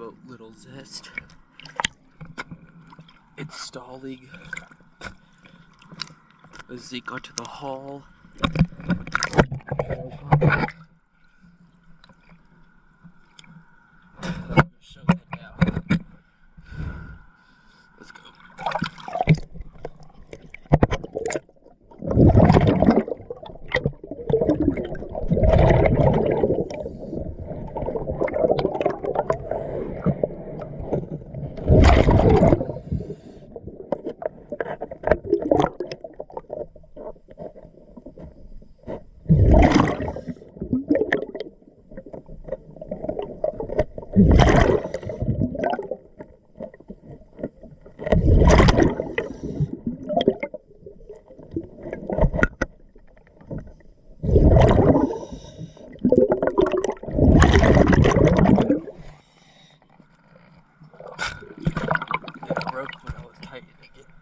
about little Zest installing a zinc onto the hull. I'm going to show that now. Let's go. It broke when I was tightening it.